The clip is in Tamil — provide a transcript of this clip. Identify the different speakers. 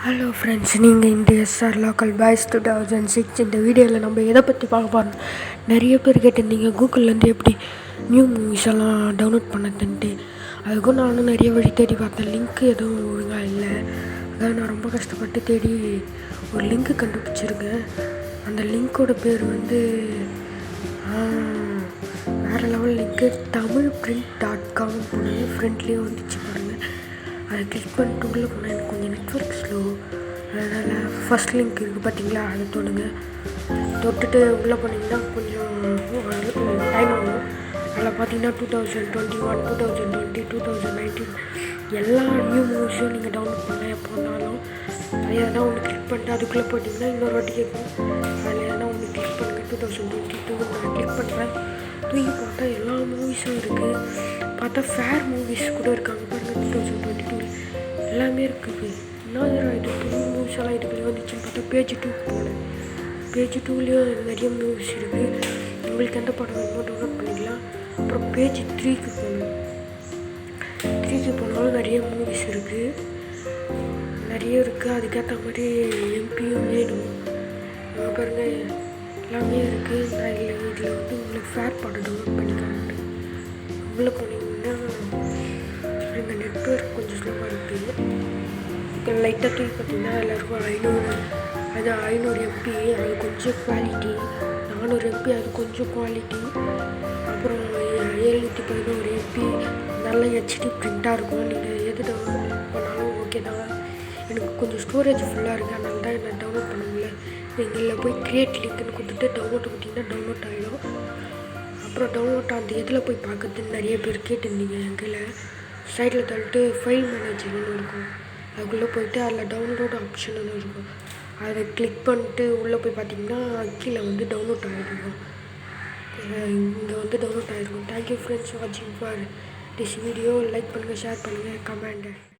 Speaker 1: ஹலோ ஃப்ரெண்ட்ஸ், நீங்கள் இந்த எஸ்ஆர் லோக்கல் பாய்ஸ் 2006 இந்த வீடியோவில் நம்ம எதை பற்றி பார்க்க போகிறோம். நிறைய பேர் கேட்டிருந்தீங்க கூகுள்லேருந்து எப்படி நியூ மூவிஸ் எல்லாம் டவுன்லோட் பண்ணதுன்ட்டு. அதுக்கும் நானும் நிறைய வழி தேடி பார்த்தேன். லிங்க் எதுவும் ஒழுங்காக இல்லை. அதாவது நான் ரொம்ப கஷ்டப்பட்டு தேடி ஒரு லிங்க்கு கண்டுபிடிச்சிருக்கேன். அந்த லிங்க்கோட பேர் வந்து வேறு லெவல் லிங்க்கு. tamilprint.com போனது ஃப்ரெண்ட்லேயே வந்துச்சு பாருங்கள். அதை கிளிக் பண்ணிட்டு உள்ளே போனால் எனக்கு கொஞ்சம் நெட்ஒர்க் ஸ்லோ. அதனால் ஃபஸ்ட் லிங்க் இருக்குது பார்த்தீங்களா, அதை தொடுங்க. தொட்டுட்டு உள்ளே போனீங்கன்னா கொஞ்சம் டைம் ஆகும். அதில் பார்த்தீங்கன்னா 2021, 2020, 2019 எல்லா நியூ மூவிஸும் நீங்கள் டவுன்லோட் பண்ண எப்போ வந்தாலும் அது எதனா ஒன்று கிளிக் பண்ணிட்டு அதுக்குள்ளே போட்டிங்கன்னா இன்னொரு வாட்டி கேட்கும். அதில் எதனா ஒன்று கிளிக் பண்ணுங்கள். 2022 நான் கிளிக் பண்ணுறேன். தூக்கி பார்த்தா எல்லா மூவிஸும் இருக்குது. பார்த்தா ஃபேர் மூவிஸ் கூட இருக்காங்க பாருங்கள். 2022 எல்லாமே இருக்குது. என்ன இது புது மூவிஸ் எல்லாம் இதுக்குள்ளே வந்துச்சுன்னு பார்த்தா பேஜ் 2 போனேன். பேஜ் 2லேயும் நிறைய மூவிஸ் இருக்குது. உங்களுக்கு எந்த படம் வேணுமோ டவுன்லோட் பண்ணிக்கலாம். அப்புறம் பேஜ் 3க்கு போகணும். 3க்கு போனாலும் நிறைய மூவிஸ் இருக்குது. அதுக்கேற்ற மாதிரி எம்பியும் வேணும். பாருங்கள் எல்லாமே இருக்குது. நான் இதில் வந்து உங்களுக்கு ஃபேர் படம் டவுன்லோட் பண்ணிக்காங்க. உள்ளே போனீங்கன்னா எங்கள் நெட்ஒர்க் கொஞ்சம் ஸ்லோவாக இருக்குது. லைட்டாக தூக்கி பார்த்தீங்கன்னா எல்லாருக்கும் 500 எம்பி அது கொஞ்சம் குவாலிட்டி, 400 எம்பி அது கொஞ்சம் குவாலிட்டி, அப்புறம் 711 எம்பி நல்ல ஹெச்டி பிரிண்ட்டாக இருக்கும். நீங்கள் எது டவுன்லோட் பண்ணாலும் ஓகே தான். எனக்கு கொஞ்சம் ஸ்டோரேஜ் ஃபுல்லாக இருக்குது, அதனால தான் என்ன டவுன்லோட் பண்ண முடியல. நீங்கள் போய் கிரியேட் லிங்க்னு கொடுத்துட்டு டவுன்லோட் கொடுத்தீங்கன்னா டவுன்லோட் ஆகிடும். அப்புறம் டவுன்லோட் அந்த எதில் போய் பார்க்குறதுன்னு நிறைய பேர் கேட்டிருந்தீங்க. எங்களை சைடில் தள்ளிட்டு ஃபைல் மேனேஜர்னு இருக்கும், அதுக்குள்ளே போய்ட்டு அதில் டவுன்லோட் ஆப்ஷன் ஒன்று இருக்கும். அதை கிளிக் பண்ணிட்டு உள்ளே போய் பார்த்தீங்கன்னா கீழே வந்து டவுன்லோட் ஆகிருக்கும். இங்கே வந்து டவுன்லோட் ஆகிருக்கும். தேங்க்யூ ஃப்ரெண்ட்ஸ் வாட்சிங் ஃபார் திஸ் வீடியோ. லைக் பண்ணுங்கள், ஷேர் பண்ணுங்கள், கமெண்ட்.